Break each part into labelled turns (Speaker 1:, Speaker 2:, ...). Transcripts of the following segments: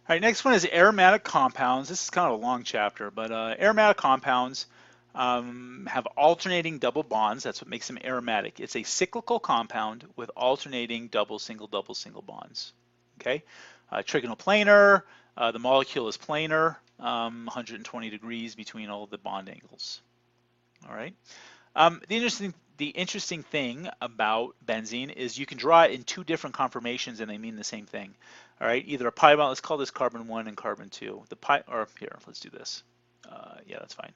Speaker 1: All right, next one is aromatic compounds. This is kind of a long chapter, but aromatic compounds have alternating double bonds. That's what makes them aromatic. It's a cyclical compound with alternating double, single bonds. Okay, trigonal planar. The molecule is planar, 120 degrees between all of the bond angles. All right. The interesting thing about benzene is you can draw it in two different conformations and they mean the same thing. All right, either a pi bond. Let's call this carbon 1 and carbon 2. The pi, or here, let's do this. Yeah, that's fine.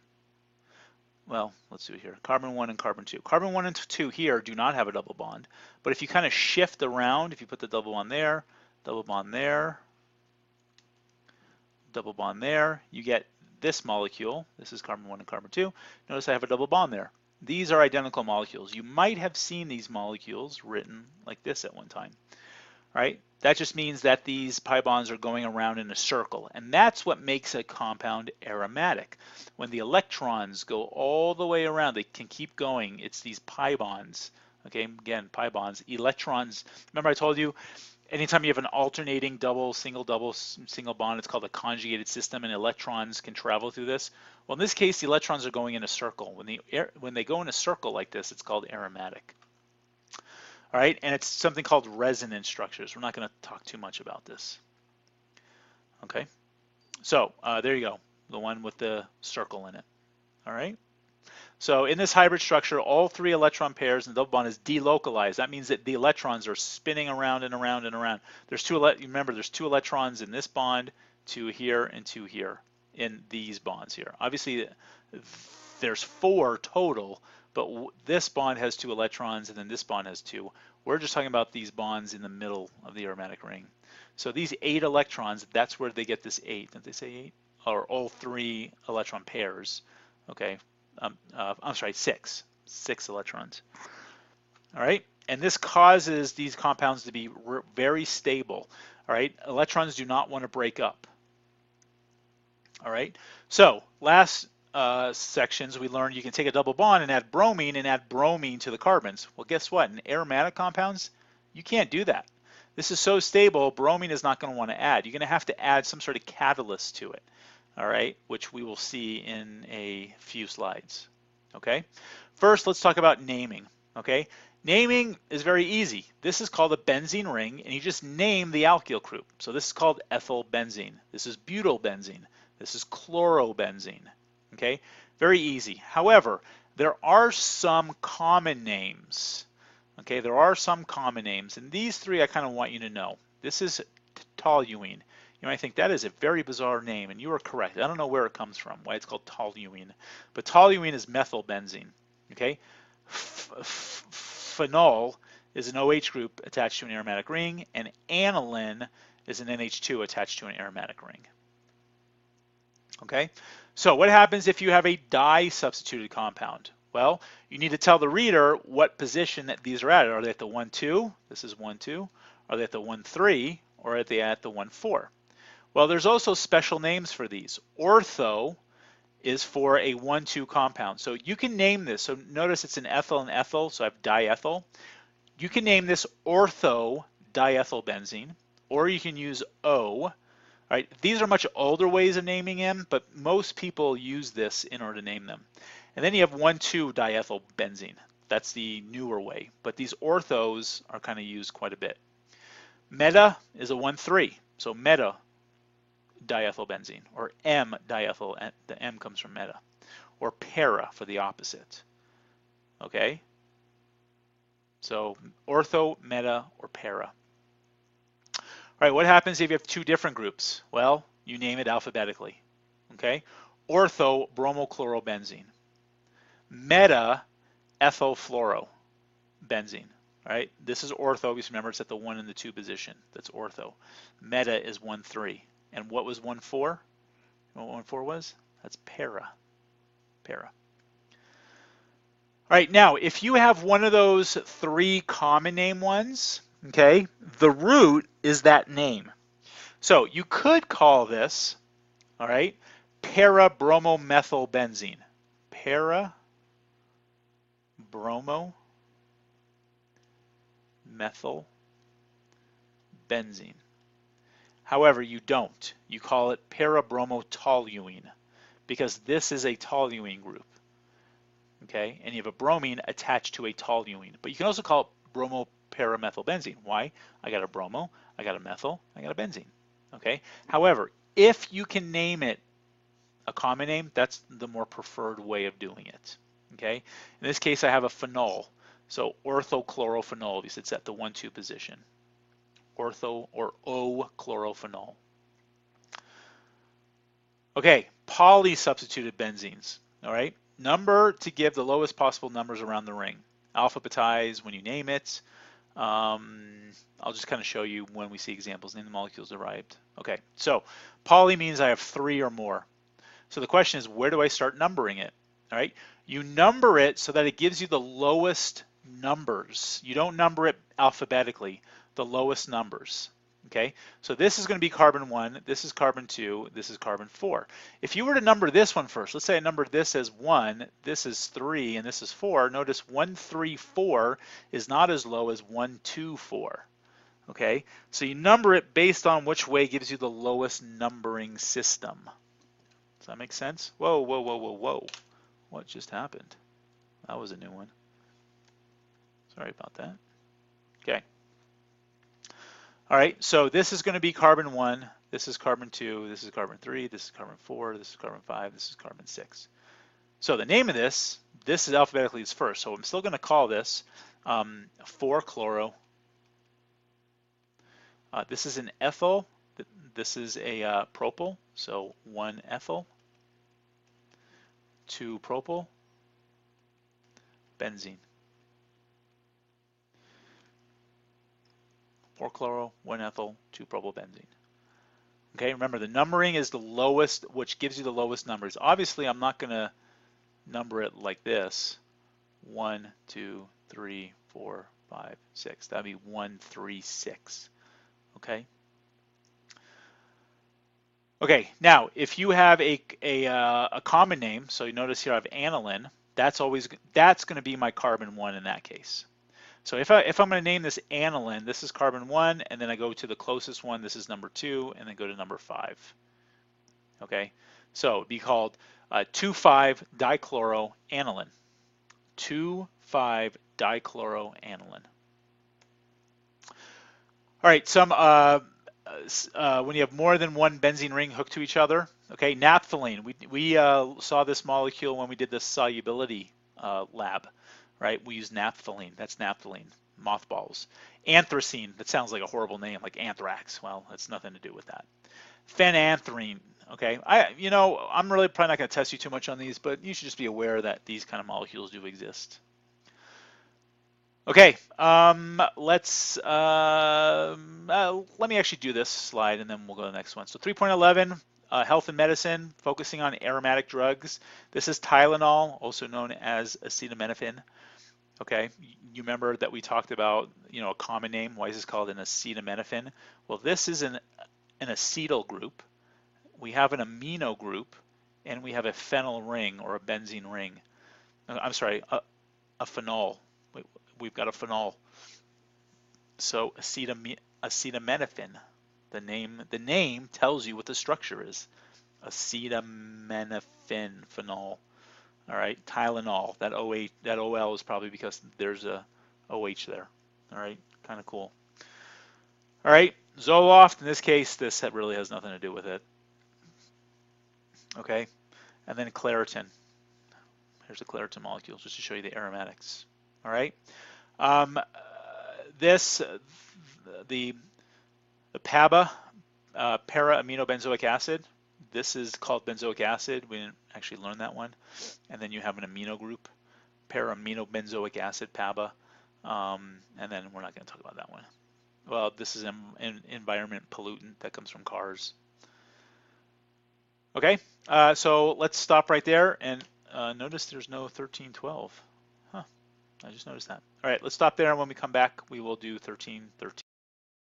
Speaker 1: Well, let's do it here. Carbon 1 and carbon 2. Carbon 1 and 2 here do not have a double bond, but if you kind of shift around, if you put the double bond there, double bond there, double bond there, you get this molecule. This is carbon 1 and carbon 2. Notice I have a double bond there. These are identical molecules. You might have seen these molecules written like this at one time, right? That just means that these pi bonds are going around in a circle, and that's what makes a compound aromatic. When the electrons go all the way around, they can keep going. It's these pi bonds, okay? Again, pi bonds, electrons. Remember I told you, anytime you have an alternating double, single bond, it's called a conjugated system, and electrons can travel through this. Well, in this case, the electrons are going in a circle. When they go in a circle like this, it's called aromatic. All right, and it's something called resonance structures. We're not going to talk too much about this. Okay, so there you go, the one with the circle in it. All right. So in this hybrid structure, all three electron pairs in the double bond is delocalized. That means that the electrons are spinning around and around and around. There's remember, there's two electrons in this bond, two here and two here in these bonds here. Obviously, there's four total, but this bond has two electrons and then this bond has two. We're just talking about these bonds in the middle of the aromatic ring. So these 8 electrons, that's where they get this 8. Did they say 8? Or all three electron pairs, okay? I'm sorry, 6 electrons. All right, and this causes these compounds to be very stable. All right, electrons do not want to break up. All right, so last sections we learned you can take a double bond and add bromine to the carbons. Well, guess what? In aromatic compounds, you can't do that. This is so stable, bromine is not going to want to add. You're going to have to add some sort of catalyst to it. All right, which we will see in a few slides. Okay, first let's talk about naming. Okay, naming is very easy. This is called a benzene ring, and you just name the alkyl group. So this is called ethylbenzene. This is butylbenzene. This is chlorobenzene. Okay, very easy. However, there are some common names. Okay, there are some common names, and these three I kind of want you to know. This is toluene. You might think that is a very bizarre name, and you are correct. I don't know where it comes from, why it's called toluene, but toluene is methylbenzene. Okay, phenol is an OH group attached to an aromatic ring, and aniline is an NH2 attached to an aromatic ring. Okay, so what happens if you have a di-substituted compound? Well, you need to tell the reader what position that these are at. Are they at the 1, 2? This is 1, 2. Are they at the 1, 3? Or are they at the 1, 4? Well, there's also special names for these. Ortho is for a 1, 2 compound. So you can name this. So notice it's an ethyl and ethyl, so I have diethyl. You can name this ortho diethylbenzene, or you can use O. Right? These are much older ways of naming them, but most people use this in order to name them. And then you have 1, 2 diethylbenzene. That's the newer way, but these orthos are kind of used quite a bit. Meta is a 1, 3, so meta diethylbenzene, or M-diethyl, the M comes from meta, or para for the opposite. Okay? So ortho, meta, or para. All right, what happens if you have two different groups? Well, you name it alphabetically. Okay? Ortho bromochlorobenzene. Meta ethylfluorobenzene. Right? This is ortho, because remember it's at the 1 and the 2 position. That's ortho. Meta is 1, 3. And what was 1, 4? What 1, 4 was? That's para. Para. All right, now if you have one of those 3 common name ones, okay, the root is that name. So you could call this, all right, para-bromomethylbenzene. Para-bromomethylbenzene. However, you don't. You call it para-bromotoluene because this is a toluene group. Okay, and you have a bromine attached to a toluene. But you can also call it bromoparamethylbenzene. Why? I got a bromo, I got a methyl, I got a benzene. Okay. However, if you can name it a common name, that's the more preferred way of doing it. Okay. In this case, I have a phenol. So orthochlorophenol, because it's at the 1,2 position. Ortho or O-chlorophenol. Okay, polysubstituted benzenes. All right. Number to give the lowest possible numbers around the ring. Alphabetize when you name it. I'll just kind of show you when we see examples. Name the molecules derived. Okay, so poly means I have 3 or more. So the question is, where do I start numbering it? All right, you number it so that it gives you the lowest numbers. You don't number it alphabetically, the lowest numbers. Okay, so this is going to be carbon 1, this is carbon 2, this is carbon 4. If you were to number this one first, let's say I numbered this as 1, this is 3, and this is 4, notice 1, 3, 4 is not as low as 1, 2, 4. Okay, so you number it based on which way gives you the lowest numbering system. Does that make sense? Whoa, whoa, whoa, whoa, whoa. What just happened? That was a new one. Sorry about that. Okay. All right, so this is going to be carbon 1, this is carbon 2, this is carbon 3, this is carbon 4, this is carbon 5, this is carbon 6. So the name of this is alphabetically is first, so I'm still going to call this 4-chloro. This is an ethyl, this is a propyl, so 1-ethyl, 2-propyl, benzene. 4-chloro, 1-ethyl, 2-propylbenzene. Okay, remember the numbering is the lowest, which gives you the lowest numbers. Obviously, I'm not going to number it like this. 1, 2, 3, 4, 5, 6. That'd be 1, 3, 6. Okay. Okay, now if you have a common name, so you notice here I have aniline, that's going to be my carbon 1 in that case. So if I'm going to name this aniline, this is carbon 1, and then I go to the closest one, this is number 2, and then go to number 5. Okay, so it'd be called 2,5-dichloroaniline. 2,5-dichloroaniline. All right, when you have more than one benzene ring hooked to each other, okay, naphthalene. We saw this molecule when we did the solubility lab. Right, we use naphthalene. That's naphthalene, mothballs. Anthracene, that sounds like a horrible name, like anthrax. Well, that's nothing to do with that. Phenanthrene, okay. I'm really probably not going to test you too much on these, but you should just be aware that these kind of molecules do exist. Okay, let me actually do this slide, and then we'll go to the next one. So 3.11. Health and medicine, focusing on aromatic drugs. This is Tylenol, also known as acetaminophen. Okay, you remember that we talked about, a common name. Why is this called an acetaminophen? Well, this is an acetyl group. We have an amino group, and we have a phenyl ring or a benzene ring. I'm sorry, a phenol. We've got a phenol. So acetaminophen. The name tells you what the structure is. Acetaminophen phenol. All right, Tylenol. That OL is probably because there's a OH there. All right, kind of cool. All right, Zoloft. In this case, this really has nothing to do with it. Okay, and then Claritin. Here's the Claritin molecule, just to show you the aromatics. All right, the PABA, para-aminobenzoic acid. This is called benzoic acid. We didn't actually learn that one. And then you have an amino group, para-aminobenzoic acid, PABA. And then we're not going to talk about that one. Well, this is an environment pollutant that comes from cars. Okay, so let's stop right there. And notice there's no 1312. Huh, I just noticed that. All right, let's stop there. And when we come back, we will do 1313.